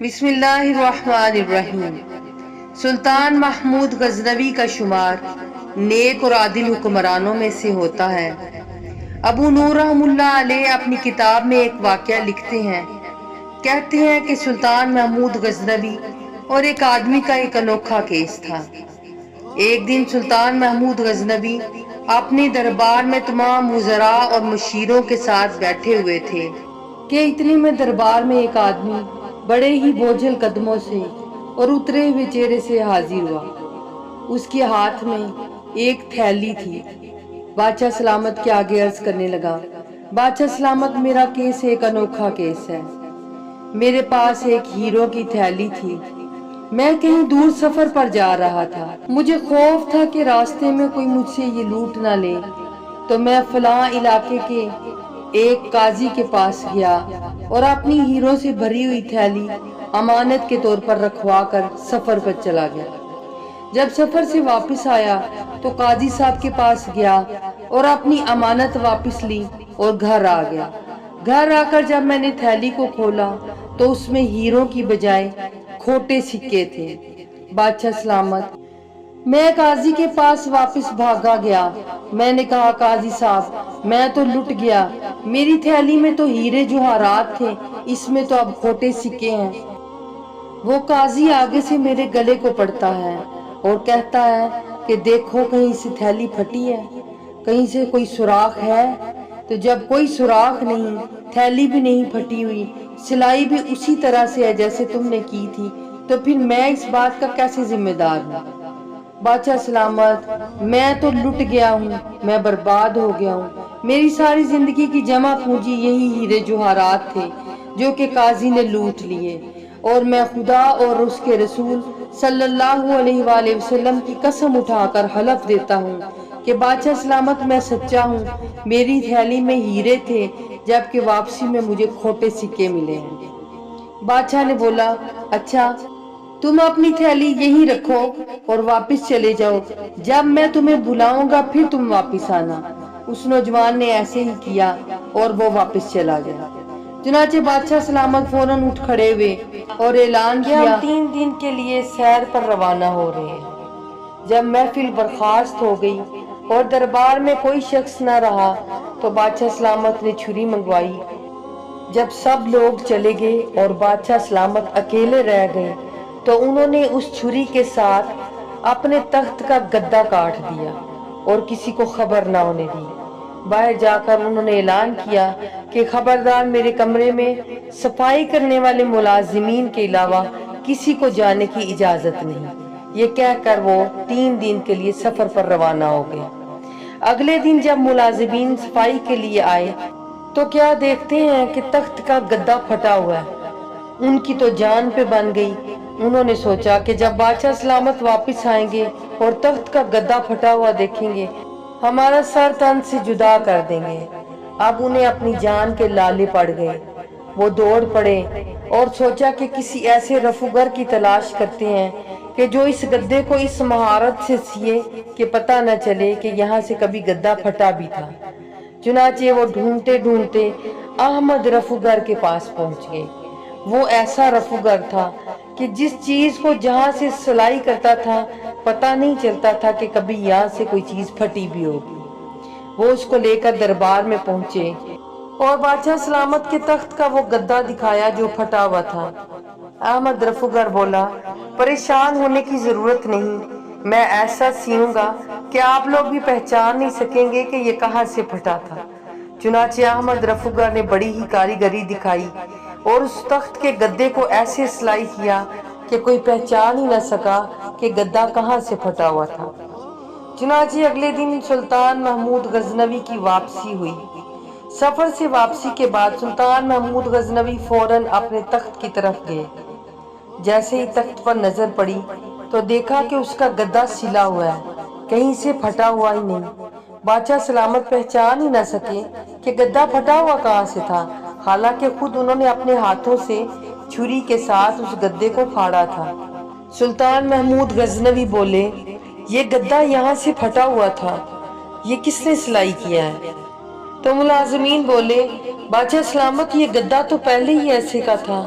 بسم اللہ الرحمن الرحیم۔ سلطان محمود غزنوی کا شمار نیک اور عادل حکمرانوں میں سے ہوتا ہے۔ ابو نور رحم اللہ علیہ اپنی کتاب میں ایک واقعہ لکھتے ہیں، کہتے ہیں کہ سلطان محمود غزنوی اور ایک آدمی کا ایک انوکھا کیس تھا۔ ایک دن سلطان محمود غزنوی اپنے دربار میں تمام وزراء اور مشیروں کے ساتھ بیٹھے ہوئے تھے کہ اتنے میں دربار میں ایک آدمی بڑے ہی بوجھل قدموں سے اور اترے ہوئے چہرے سے حاضر ہوا۔ اس کے ہاتھ میں ایک تھیلی تھی۔ بادشاہ سلامت کے آگے عرض کرنے لگا، بادشاہ سلامت، میرا کیس ایک انوکھا کیس ہے۔ میرے پاس ایک ہیروں کی تھیلی تھی۔ میں کہیں دور سفر پر جا رہا تھا۔ مجھے خوف تھا کہ راستے میں کوئی مجھ سے یہ لوٹ نہ لے، تو میں فلاں علاقے کے ایک قاضی کے پاس گیا اور اپنی ہیروں سے بھری ہوئی تھیلی امانت کے طور پر رکھوا کر سفر پر چلا گیا۔ جب سفر سے واپس آیا تو قاضی صاحب کے پاس گیا اور اپنی امانت واپس لی اور گھر آ گیا۔ گھر آ کر جب میں نے تھیلی کو کھولا تو اس میں ہیروں کی بجائے کھوٹے سکے تھے۔ بادشاہ سلامت، میں قاضی کے پاس واپس بھاگا گیا۔ میں نے کہا، قاضی صاحب، میں تو لٹ گیا، میری تھیلی میں تو ہیرے جواہرات تھے، اس میں تو اب کھوٹے سکے ہیں۔ وہ قاضی آگے سے میرے گلے کو پڑتا ہے اور کہتا ہے کہ دیکھو کہیں سے تھیلی پھٹی ہے، کہیں سے کوئی سوراخ ہے؟ تو جب کوئی سوراخ نہیں، تھیلی بھی نہیں پھٹی ہوئی، سلائی بھی اسی طرح سے ہے جیسے تم نے کی تھی، تو پھر میں اس بات کا کیسے ذمہ دار ہوں؟ بادشاہ سلامت، میں تو لٹ گیا ہوں، میں برباد ہو گیا ہوں۔ میری ساری زندگی کی جمع پونجی یہی ہیرے جواہرات تھے جو کہ قاضی نے لوٹ لیے، اور میں خدا اور اس کے رسول صلی اللہ علیہ وآلہ وسلم کی قسم اٹھا کر حلف دیتا ہوں کہ بادشاہ سلامت میں سچا ہوں، میری تھیلی میں ہیرے تھے جبکہ واپسی میں مجھے کھوٹے سکے ملے ہیں۔ بادشاہ نے بولا، اچھا، تم اپنی تھیلی یہیں رکھو اور واپس چلے جاؤ، جب میں تمہیں بلاؤں گا پھر تم واپس آنا۔ اس نوجوان نے ایسے ہی کیا اور وہ واپس چلا گیا۔ چنانچہ بادشاہ سلامت فوراً اٹھ کھڑے ہوئے اور اعلان کیا، ہم 3 دن کے لیے سیر پر روانہ ہو رہے ہیں۔ جب محفل برخاست ہو گئی اور دربار میں کوئی شخص نہ رہا تو بادشاہ سلامت نے چھری منگوائی۔ جب سب لوگ چلے گئے اور بادشاہ سلامت اکیلے رہ گئے تو انہوں نے اس چھری کے ساتھ اپنے تخت کا گدا کاٹ دیا اور کسی کو خبر نہ ہونے دی۔ باہر جا کر انہوں نے اعلان کیا کہ خبردار، میرے کمرے میں صفائی کرنے والے ملازمین کے علاوہ کسی کو جانے کی اجازت نہیں۔ یہ کہہ کر وہ 3 دن کے لیے سفر پر روانہ ہو گئے۔ اگلے دن جب ملازمین صفائی کے لیے آئے تو کیا دیکھتے ہیں کہ تخت کا گدا پھٹا ہوا ہے۔ ان کی تو جان پہ بن گئی۔ انہوں نے سوچا کہ جب بادشاہ سلامت واپس آئیں گے اور تخت کا گدا پھٹا ہوا دیکھیں گے، ہمارا سر تن سے جدا کر دیں گے۔ اب انہیں اپنی جان کے لالے پڑ گئے۔ وہ دوڑ پڑے اور سوچا کہ کسی ایسے رفوگر کی تلاش کرتے ہیں کہ جو اس گدے کو اس مہارت سے سیے کہ پتہ نہ چلے کہ یہاں سے کبھی گدا پھٹا بھی تھا۔ چنانچہ وہ ڈھونڈتے ڈھونڈتے احمد رفوگر کے پاس پہنچ گئے۔ وہ ایسا رفوگر تھا کہ جس چیز کو جہاں سے سلائی کرتا تھا پتہ نہیں چلتا تھا کہ کبھی یہاں سے کوئی چیز پھٹی بھی ہوگی۔ وہ اس کو لے کر دربار میں پہنچے اور بادشاہ سلامت کے تخت کا وہ گدا دکھایا جو پھٹا ہوا تھا۔ احمد رفوگر بولا، پریشان ہونے کی ضرورت نہیں، میں ایسا سیوں گا کہ آپ لوگ بھی پہچان نہیں سکیں گے کہ یہ کہاں سے پھٹا تھا۔ چنانچہ احمد رفوگر نے بڑی ہی کاریگری دکھائی اور اس تخت کے گدے کو ایسے سلائی کیا کہ کوئی پہچان ہی نہ سکا کہ گدا کہاں سے پھٹا ہوا تھا۔ چنانچہ اگلے دن سلطان محمود غزنوی کی واپسی ہوئی۔ سفر سے واپسی کے بعد سلطان محمود غزنوی فوراً اپنے تخت کی طرف گئے۔ جیسے ہی تخت پر نظر پڑی تو دیکھا کہ اس کا گدا سلا ہوا ہے، کہیں سے پھٹا ہوا ہی نہیں۔ بادشاہ سلامت پہچان ہی نہ سکے کہ گدا پھٹا ہوا کہاں سے تھا، حالانکہ خود انہوں نے اپنے ہاتھوں سے چھری کے ساتھ اس گدے کو پھاڑا تھا۔ سلطان محمود غزنوی بولے، یہ گدا یہاں سے پھٹا ہوا تھا، یہ کس نے سلائی کیا ہے؟ تو ملازمین بولے، بادشاہ سلامت، یہ گدا تو پہلے ہی ایسے کا تھا۔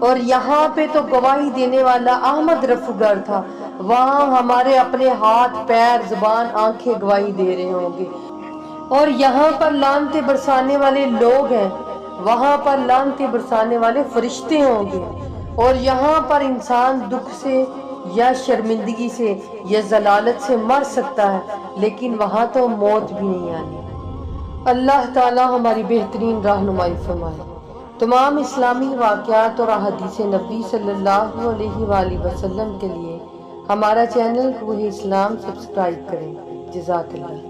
اور یہاں پہ تو گواہی دینے والا احمد رفو گر تھا، وہاں ہمارے اپنے ہاتھ پیر زبان آنکھیں گواہی دے رہے ہوں گے۔ اور یہاں پر لعنتیں برسانے والے لوگ ہیں، وہاں پر لعنتیں برسانے والے فرشتے ہوں گے۔ اور یہاں پر انسان دکھ سے یا شرمندگی سے یا ضلالت سے مر سکتا ہے، لیکن وہاں تو موت بھی نہیں آنی۔ اللہ تعالی ہماری بہترین رہنمائی فرمائے۔ تمام اسلامی واقعات اور احادیث نبی صلی اللہ علیہ وآلہ وسلم کے لیے ہمارا چینل روح اسلام سبسکرائب کریں۔ جزاک اللہ۔